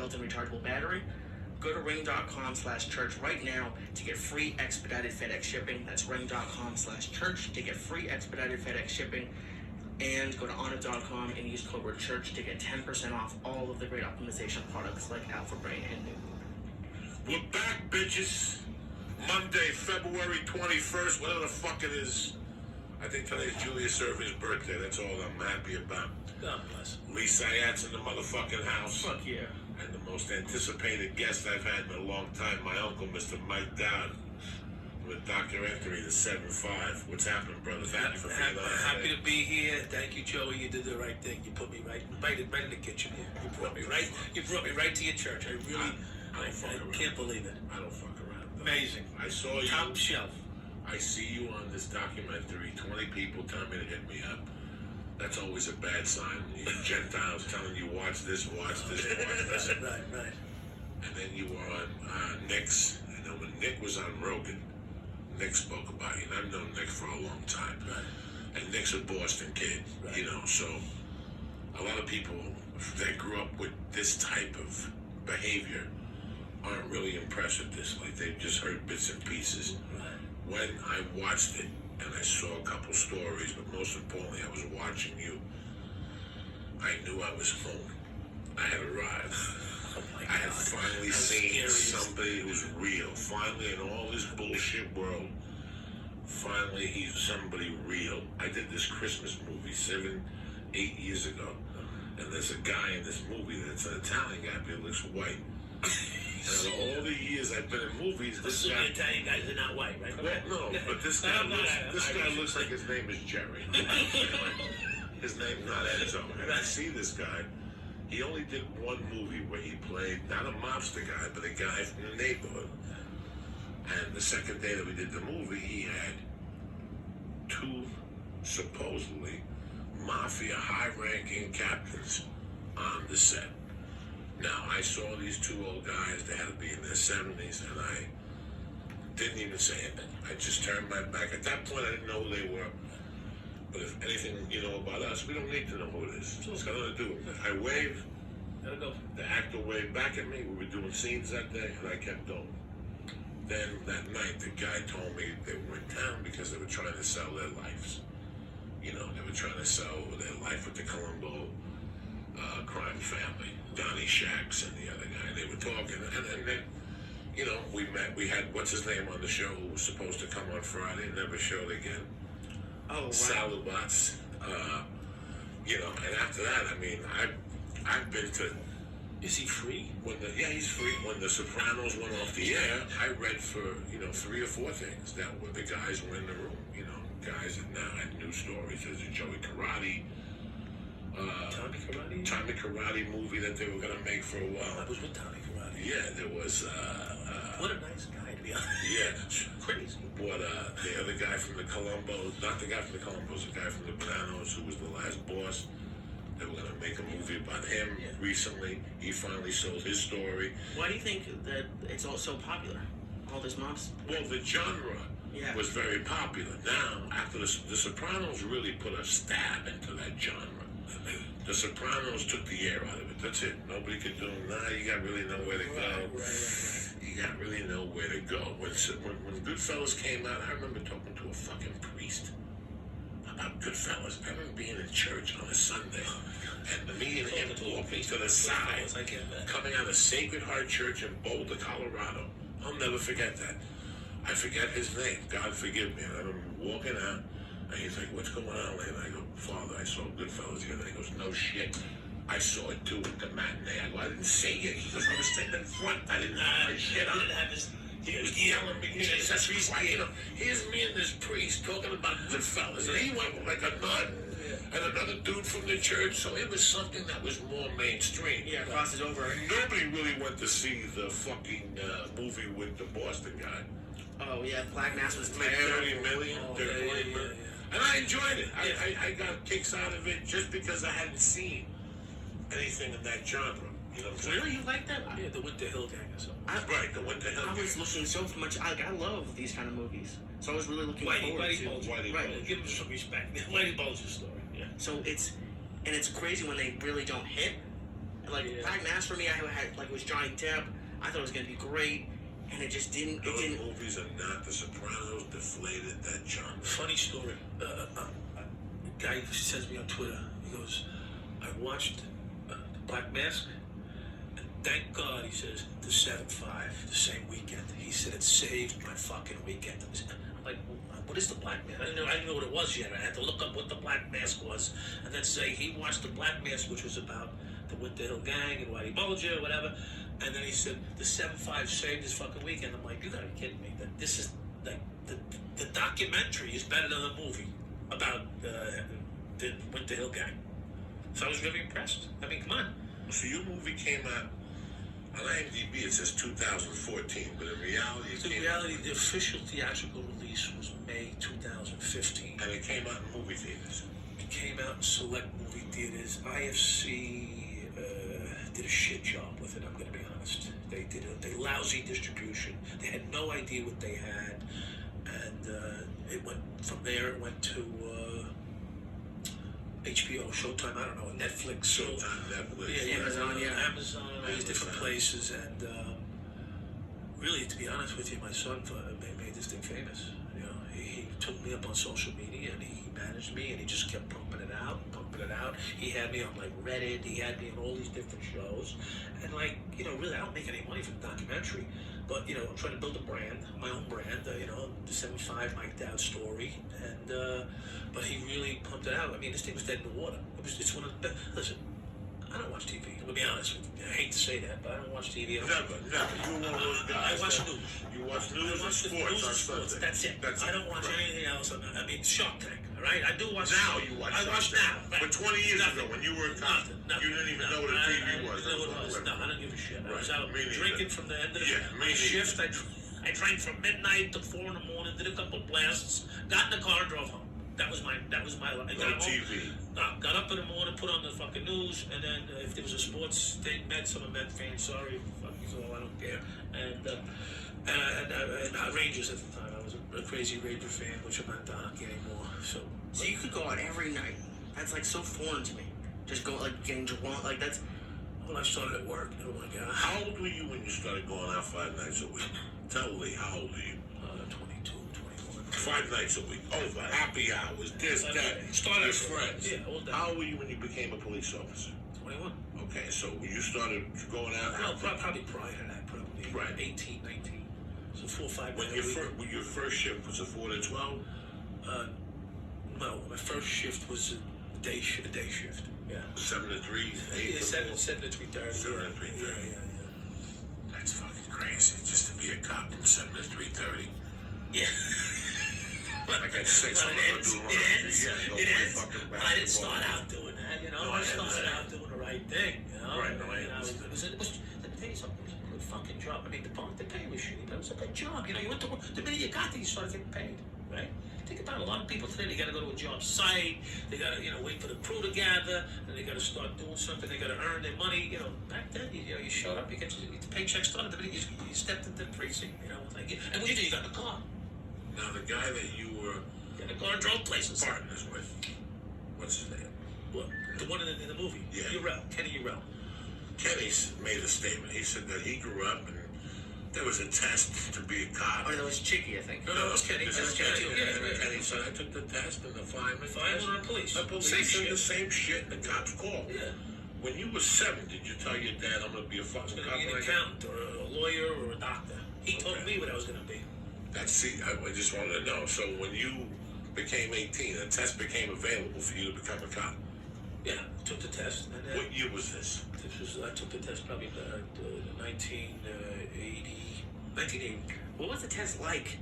built-in rechargeable battery. Go to ring.com/church right now to get free expedited FedEx shipping. That's ring.com/church to get free expedited FedEx shipping. And go to honor.com and use code word church to get 10% off all of the great optimization products like Alpha Brain and New. We're back, bitches. Monday, February 21st, whatever the fuck it is. I think today's Julius Irving's birthday. That's all I'm happy about. God bless. Lee Sayat's in the motherfucking house. Fuck yeah. And the most anticipated guest I've had in a long time, my uncle, Mr. Mike Dowd, with Dr. Anthony, the 7-5. What's happening, brother? Thank you for being on. Happy to be here. Thank you, Joey. You did the right thing. You put me right in the kitchen here. You brought me right. You brought me right to your church. I can't believe it. I don't fuck around. Amazing. I saw you. Top shelf. I see you on this documentary. 20 people tell me to hit me up. That's always a bad sign. You Gentiles telling you watch this, watch this, watch this. Right. And then you were on Nick's. I know when Nick was on Rogan, Nick spoke about you, and I've known Nick for a long time. Right. And Nick's a Boston kid, right. You know, so a lot of people that grew up with this type of behavior aren't really impressed with this. Like, they've just heard bits and pieces. Right. When I watched it, and I saw a couple stories, but most importantly, I was watching you, I knew I was home. I had arrived. Oh my God. I had finally seen scariest. somebody who's real. Finally, in all this bullshit world, finally he's somebody real. I did this Christmas movie 7-8 years ago, and there's a guy in this movie that's an Italian guy, but he looks white. And all the years I've been in movies, this guy... Italian guys are not white, right? Well, no, but this guy looks like his name is Jerry. His name's not Enzo. And I see this guy. He only did one movie where he played, not a mobster guy, but a guy from the neighborhood. And the second day that we did the movie, he had two, supposedly, mafia high-ranking captains on the set. Now, I saw these two old guys, they had to be in their 70s, and I didn't even say anything. I just turned my back. At that point, I didn't know who they were. But if anything you know about us, we don't need to know who it is. It's got nothing to do with it. I waved. The actor waved back at me. We were doing scenes that day, and I kept going. Then that night, the guy told me they were in town because they were trying to sell their lives. You know, they were trying to sell their life with the Colombo crime family, Donnie Shacks and the other guy. They were talking, and then, you know, we met. We had, what's his name on the show, who was supposed to come on Friday, never showed again. Oh, wow. Salubats. You know, and after that, I mean, I've been to... Is he free? Yeah, he's free. When The Sopranos went off the air, I read for, 3 or 4 things that were the guys were in the room, guys that now had new stories. There's a Joey Karate, Tommy Karate movie that they were going to make for a while. I was with Tommy Karate. Yeah, there was... what a nice guy, to be honest. Yeah. Crazy. But the other guy from the Colombo, not the guy from the Colombos, the guy from the Bananos, who was the last boss. They were going to make a movie about him recently. He finally sold his story. Why do you think that it's all so popular? All this mobs? Well, the genre was very popular. Now, after the Sopranos really put a stab into that genre. The Sopranos took the air out of it. That's it. Nobody could do it. Now you got really nowhere to go. Right. You got really nowhere to go. When Goodfellas came out, I remember talking to a fucking priest about Goodfellas. I remember being in church on a Sunday, and me and him walking to the side, coming out of Sacred Heart Church in Boulder, Colorado. I'll never forget that. I forget his name. God forgive me. And I remember walking out, and he's like, "What's going on, Lane?" I go, "Father, I saw Goodfellas the other day." He goes, "No shit. I saw it too at the matinee." I go, "I didn't see it." He goes, "I was sitting in front. I didn't have my shit on." He was yelling at me. Here's me and this priest talking about Goodfellas. And he went with like a nun and another dude from the church. So it was something that was more mainstream. Yeah, crosses over. Nobody really went to see the fucking movie with the Boston guy. Oh, yeah, Black Mass was $30 million. And I enjoyed it. I got kicks out of it just because I hadn't seen anything in that genre. You know what I'm saying? Really? You like that? Yeah, the Winter Hill Gang or something. Right, the Winter Hill Gang. I was looking so much. I love these kind of movies. So I was really looking forward to Whitey Bulger. Give him some respect. Whitey Bulger's story. Yeah. So it's crazy when they really don't hit. Like Black Mass for me, I had like it was Johnny Depp. I thought it was gonna be great, and it just didn't. Those movies are not. The Sopranos deflated that charm. Funny story. A guy sends me on Twitter. He goes, I watched the Black Mask, and thank God, he says, the 7-5, the same weekend. He said it saved my fucking weekend. I'm like, what is the Black Mask? I didn't know what it was yet. I had to look up what the Black Mask was, and then say he watched the Black Mask, which was about the Winter Hill Gang and Whitey Bulger or whatever. And then he said the 7-5 saved his fucking weekend. I'm like, you gotta be kidding me. That this is like the documentary is better than the movie about the Winter Hill Gang. So I was really impressed. I mean, come on. So your movie came out on IMDb. It says 2014, but in reality, The official theatrical release was May 2015. And it came out in movie theaters. It came out in select movie theaters. IFC did a shit job with it. I'm going to be honest. They did a lousy distribution. They had no idea what they had, and it went from there. It went to HBO, Showtime. I don't know, Netflix. Showtime, Netflix, Amazon, all these different places, and really, to be honest with you, my son made this thing famous. You know, he took me up on social media, and he managed me, and he just kept pumping it out. He had me on like Reddit. He had me on all these different shows, and like, you know, really, I don't make any money from the documentary, but you know, I'm trying to build a brand, my own brand. You know, the 75 Mike Dowd story, and but he really pumped it out. I mean, this thing was dead in the water. It's one of the best. Listen, I don't watch TV. To be honest with you, I hate to say that, but I don't watch TV. Never. You were one of those guys. I watch news. You watch news and sports on Sunday. That's it. I don't watch anything else. I mean, Shark Tank. All right, I do watch. Now you watch. I watch now. Right. But 20 years ago, when you were a cop, you didn't even know what a TV was. No, I don't give a shit. I was Right. out Me neither. drinking from the end of Yeah, my shift. I drank from midnight to 4 in the morning. Did a couple blasts. Got in the car, drove home. That was my life. I No got home, TV. got up in the morning, put on the fucking news, and then if there was a sports thing, some Met fans, sorry, fuck you all, I don't care. And Rangers at the time. I was a crazy Ranger fan, which I'm not into hockey anymore. So you could go out every night. That's like so foreign to me. Just go like getting drunk, like that's. when I started at work, oh my god, How old were you when you started going out 5 nights a week? Tell Lee, how old are you? 22, 21. 5 nights a week. Oh, happy hours, this, that. Started as friends. Yeah, all day. How old were you when you became a police officer? 21. Okay, so when you started going out. No, probably prior to that, probably Right. 18, 19. So 4 or 5 When nights a week. your first shift was a 4 to 12? No, my first shift was a day shift. Yeah. 7 to 3, 8 Yeah, to 7 4? 7 to 3:30. 7 to 3:30. Yeah. That's fucking crazy. Just to be a cop from 7 to 3:30. Yeah. Like I said, Well, someone it do ends. run It up ends. the go It play ends. fucking I didn't basketball. start out doing that, you know. No, I I started understand. out doing the right thing, you know. Right, no, I You know, understand. it was, let me tell you something. It was a good fucking job. I mean, the pay was shitty, but it was a good job. You know, you went to work. The minute you got there, you started getting paid, right? Think about a lot of people today. They got to go to a job site. They got to, you know, wait for the crew to gather, and they got to start doing something. They got to earn their money. You know, back then, you know, you showed up, you get the paycheck started. The minute you stepped into the precinct, you know, like, and when you did, you got in the car. Now, the guy that you were Got in the car and drove places. partners with, what's his name? What? The one in the movie. Yeah. Kenny Urell. Kenny made a statement. He said that he grew up and there was a test to be a cop. Oh, that was Chicky, I think. No, it was Kenny. This That is was Kenny. Kenny. Yeah. Kenny said, I took the test and the fireman Fireman or police. The police Same said shit. the same shit the cops called. Yeah. When you were 7, did you tell your dad, I'm going to be a fucking Going cop? to be an like accountant or a lawyer or a doctor. He told me what I was going to be. that? See, I just wanted to know. So when you became 18, a test became available for you to become a cop. Yeah, took the test. And then What year was this? I took the test probably 1980. What was the test like?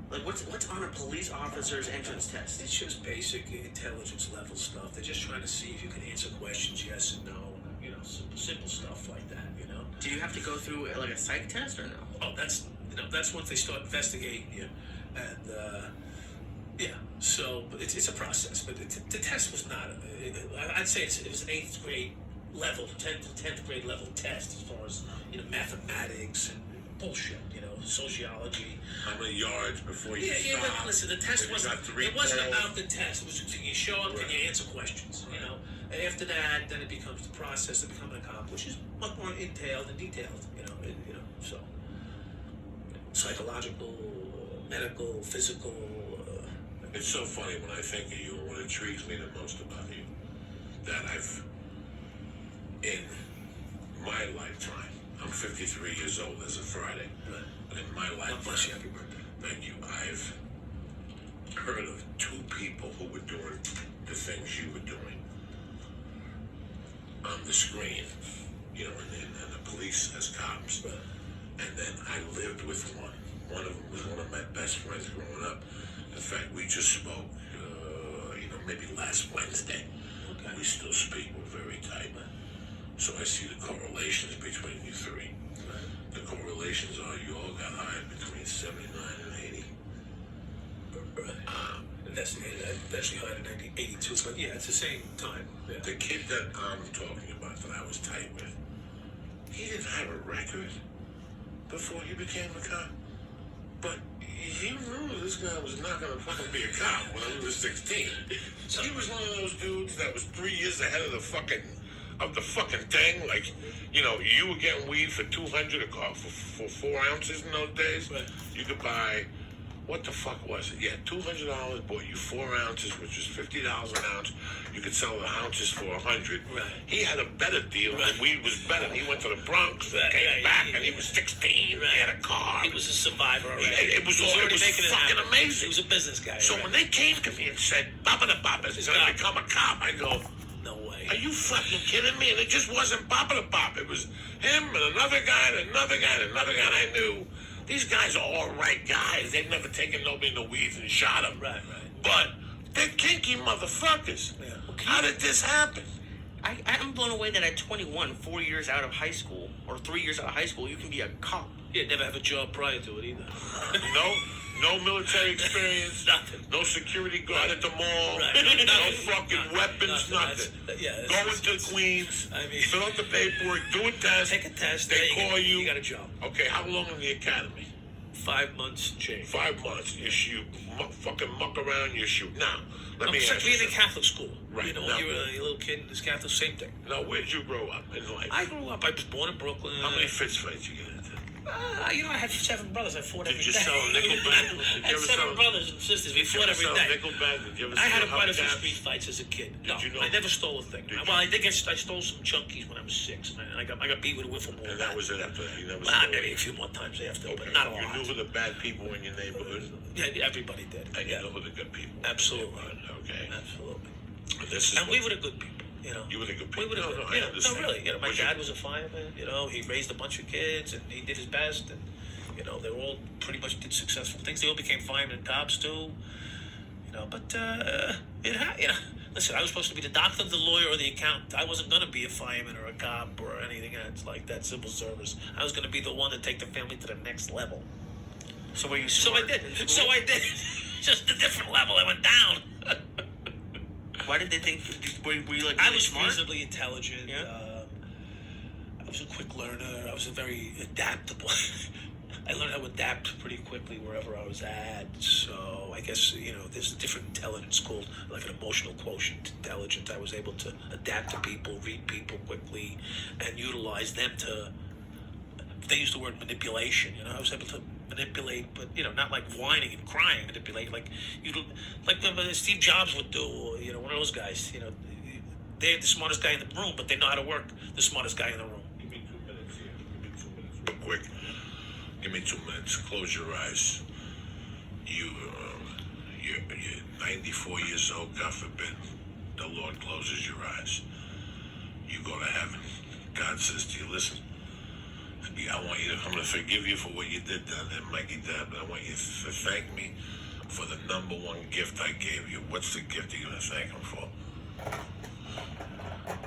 Like, what's on a police officer's entrance test? It's just basic intelligence level stuff. They're just trying to see if you can answer questions yes and no. You know, simple stuff like that. You know. Do you have to go through like a psych test or no? Oh, that's once they start investigating you, and yeah. So, but it's a process. But the test was not. I'd say it was an 8th grade level, 10th grade level test as far as, you know, mathematics and bullshit. You know, sociology. How many yards before you Yeah, stop? but listen, the test If you wasn't. got 3 It wasn't balls. about the test. It was, can you show up? Can Right. you answer questions? You know, After that, then it becomes the process of becoming a cop, which is much more entailed and detailed. So psychological, medical, physical. It's so funny when I think of you, and what intrigues me the most about you, that in my lifetime, I'm 53 years old as of Friday, and in my lifetime, Happy birthday. thank you, I've heard of two people who were doing the things you were doing on the screen, in the police as cops. And then I lived with one. One of them was one of my best friends growing up. In fact, we just spoke, maybe last Wednesday. Okay. We still speak. We're very tight. So I see the correlations between you three. Right. The correlations are you all got hired between 79 and 80. That's actually higher than 82, but yeah, it's the same time. Yeah. The kid that I'm talking about that I was tight with, he didn't have a record before he became a cop. But he knew this guy was not going to fucking be a cop when he was 16. So he was one of those dudes that was 3 years ahead of the fucking thing. Like, you were getting weed for $200 a car for 4 ounces in those days. Right. You could buy, what the fuck was it? Yeah, $200 bought you 4 ounces, which was $50 an ounce. You could sell the ounces for $100. Right. He had a better deal. Right. The weed was better. He went to the Bronx, came back, and he was 16. Right. He had a car. He was a survivor already. It was already making it fucking happen. amazing. He was a business guy. So right? when they came to me and said, Baba the Baba is going to become a cop, I go, No way. are you fucking kidding me? And it just wasn't Baba the Baba. It was him and another guy and another guy and another guy. And I knew these guys are all right guys. They've never taken nobody in the weeds and shot them. Right. But they're kinky motherfuckers. Yeah. How did this happen? I'm blown away that at 21, 4 years out of high school, or 3 years out of high school, you can be a cop. Yeah, never have a job prior to it either. No military experience. Nothing. No security guard at the mall. Right. No fucking weapons. Nothing. Go into Queens. Fill out the paperwork. Do a test. Take a test. They call you. You got a job. Okay, how long in the academy? 5 months change. 5 months. You shoot. Fucking muck around. You shoot. Now, let me ask Except you being in something. Catholic school. Right. When Now, you're a little kid in this Catholic, same thing. now, where'd you grow up in life? I grew up. I was born in Brooklyn. How many fist fights you get into? I had 7 brothers. I fought every Did you day. sell Nickelback? Did you I had ever 7 sell? brothers and sisters. We fought every day. Nickelback? Did you ever I had sell a quite a few hubcaps? street fights as a kid. Did you know- I never stole a thing. Did Well, you- I stole some chunkies when I was 6, and I got beat with a wiffle ball. And that was it after that. You never Well, stole maybe it. a few more times after, Okay. but not a lot. You knew who the bad people in your neighborhood, Yeah, everybody did. and you Yeah, know who the good people. Absolutely. Okay. absolutely. This is And we were the good people. You were the good We people. were the No, good. no, I understand. No, really. My Was dad you- was a fireman. He raised a bunch of kids, and he did his best, and they were all pretty much did successful things. They all became firemen and cops too. But listen, I was supposed to be the doctor, the lawyer, or the accountant. I wasn't going to be a fireman or a cop or anything else like that, civil service. I was going to be the one to take the family to the next level. So were you So I smart did. in school? So I did. Just a different level. I went down. Why did they think? Were you like I really was smart? reasonably intelligent. Yeah. I was a quick learner. I was a very adaptable. I learned how to adapt pretty quickly wherever I was at. So I guess, there's a different intelligence called like an emotional quotient intelligence. I was able to adapt to people, read people quickly, and utilize them to, they use the word manipulation, I was able to manipulate, but, not like whining and crying, manipulate, like Steve Jobs would do, one of those guys, they're the smartest guy in the room, but they know how to work the smartest guy in the room. Give me 2 minutes here. Give me 2 minutes real quick. Give me 2 minutes. Close your eyes. You're 94 years old, God forbid. The Lord closes your eyes. You go to heaven. God says to you, listen, I'm going to forgive you for what you did down there, Mikey Dad, but I want you to thank me for the number one gift I gave you. What's the gift you're going to thank him for?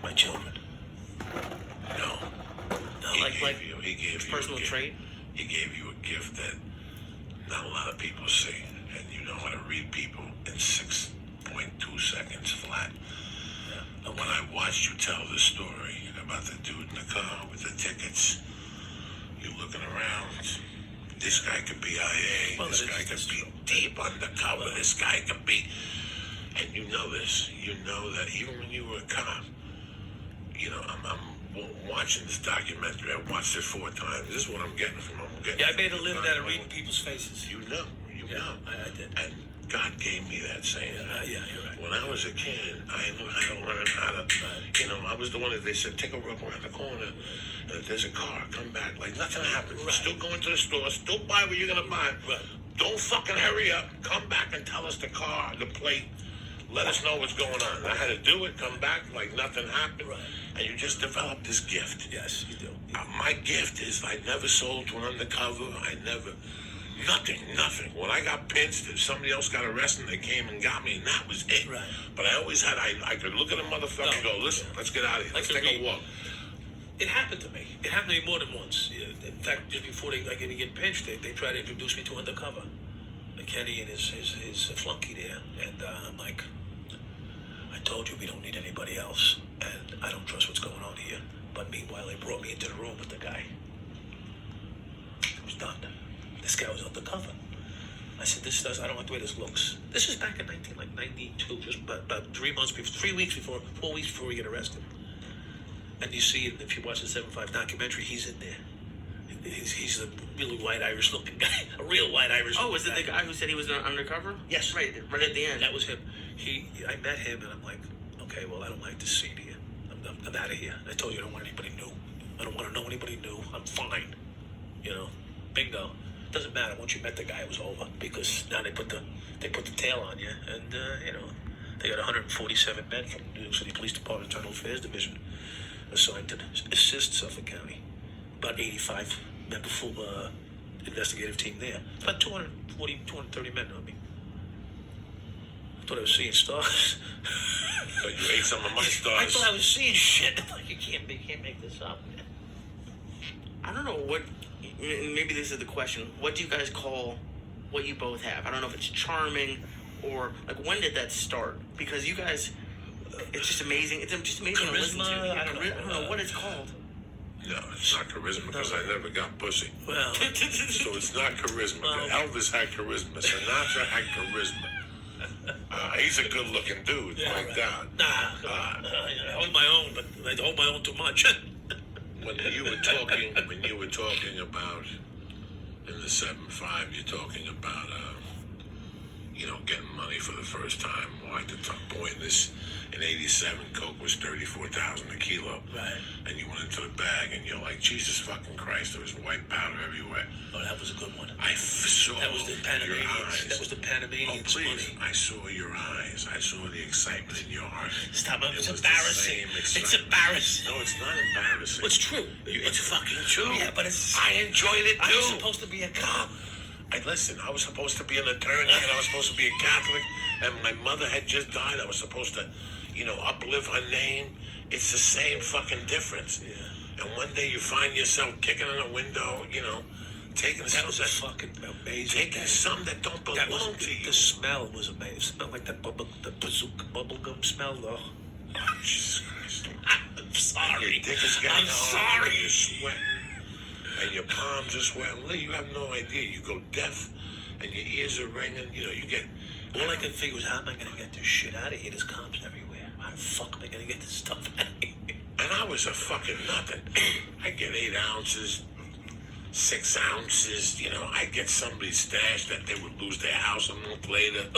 My children. No, He like gave you personal a gift. trait. He gave you a gift that not a lot of people see, and you know how to read people in 6.2 seconds flat. And when I watched you tell the story about the dude in the car with the tickets, you're looking around. This guy could be IA. Well, this guy could be deep undercover. This guy could be. and you know this, you know that even when you were a cop, I'm watching this documentary. I watched it 4 times. This is what I'm getting from him. I made a living out of reading people's faces. You know. I did. And God gave me that saying. Yeah, you're right. When I was a kid, I knew how to learn how to, I was the one that they said, take a rub around the corner. And if there's a car, come back. Like nothing happened. Right. Still going to the store, still buy what you're going to buy. Right. Don't fucking hurry up. Come back and tell us the car, the plate. Let us know what's going on. I had to do it, come back like nothing happened. Right. And you just develop this gift. Yes, you do. My gift is I never sold to an undercover. Nothing. When I got pinched, if somebody else got arrested, they came and got me, and that was it. Right. But I always had, I could look at a motherfucker and go, listen, let's get out of here. Let's take a walk. It happened to me. It happened to me more than once. In fact, just before I get pinched, they tried to introduce me to undercover. Kenny and his flunky there. And I'm like, I told you we don't need anybody else. And I don't trust what's going on here. But meanwhile, they brought me into the room with the guy. It was done. This guy was undercover. I said, I don't like the way this looks. This is back in 1992, just about 3 months before, 4 weeks before we get arrested. And you see, if you watch the 7-5 documentary, he's in there. He's a really white Irish looking guy, a real white Irish. Oh, was it the guy who said he was undercover? Yes, right at the end. That was him. I met him, and I'm like, okay, well, I don't like this scene here. I'm out of here. I told you I don't want anybody new. I don't want to know anybody new. I'm fine. Bingo. Doesn't matter. Once you met the guy, it was over because now they put the tail on you, and they got 147 men from New York City Police Department Internal Affairs Division assigned to assist Suffolk County. About 85 member full investigative team there. About 230 men on me. I thought I was seeing stars. So you ate some of my stars. I thought I was seeing shit. Like you can't make this up. I don't know what. Maybe this is the question. What do you guys call what you both have? I don't know if it's charming or like when did that start? Because you guys, it's just amazing. It's just amazing to listen to. Charisma? I don't know what it's called. No, it's not charisma because I never got pussy. Well, so it's not charisma. Elvis had charisma. Sinatra had charisma. He's a good-looking dude. Yeah, My God. I hold my own, but I hold my own too much. when you were talking about in the 7-5, you're talking about getting money for the first time. Well, at the point in '87, coke was $34,000 a kilo. Right. And you went into the bag, and you're like, Jesus fucking Christ! There was white powder everywhere. Oh, that was a good one. I saw that was the your eyes. That was the Panamanian. Oh, please! I saw your eyes. I saw the excitement in your heart. Stop! It's embarrassing. It's embarrassing. No, it's not embarrassing. It's true. It's fucking true. Yeah, but it's. I enjoyed it too. I was supposed to be a cop. Listen, I was supposed to be an attorney, and I was supposed to be a Catholic, and my mother had just died. I was supposed to, uplift her name. It's the same fucking difference. Yeah. And one day you find yourself kicking in a window, taking that was a fucking amazing. Taking some that don't belong to you. The smell was amazing. It smelled like the bazooka bubblegum smell, though. Oh, Jesus Christ. I'm sorry. Your dick is getting I'm hard, sorry. You're sweating. And your palms are sweating. You have no idea. You go deaf, and your ears are ringing. You get. All I can think was, how am I going to get this shit out of here? There's cops everywhere. How the fuck am I going to get this stuff out of here? And I was a fucking nothing. I get 8 ounces, 6 ounces. I get somebody's stash that they would lose their house a month later.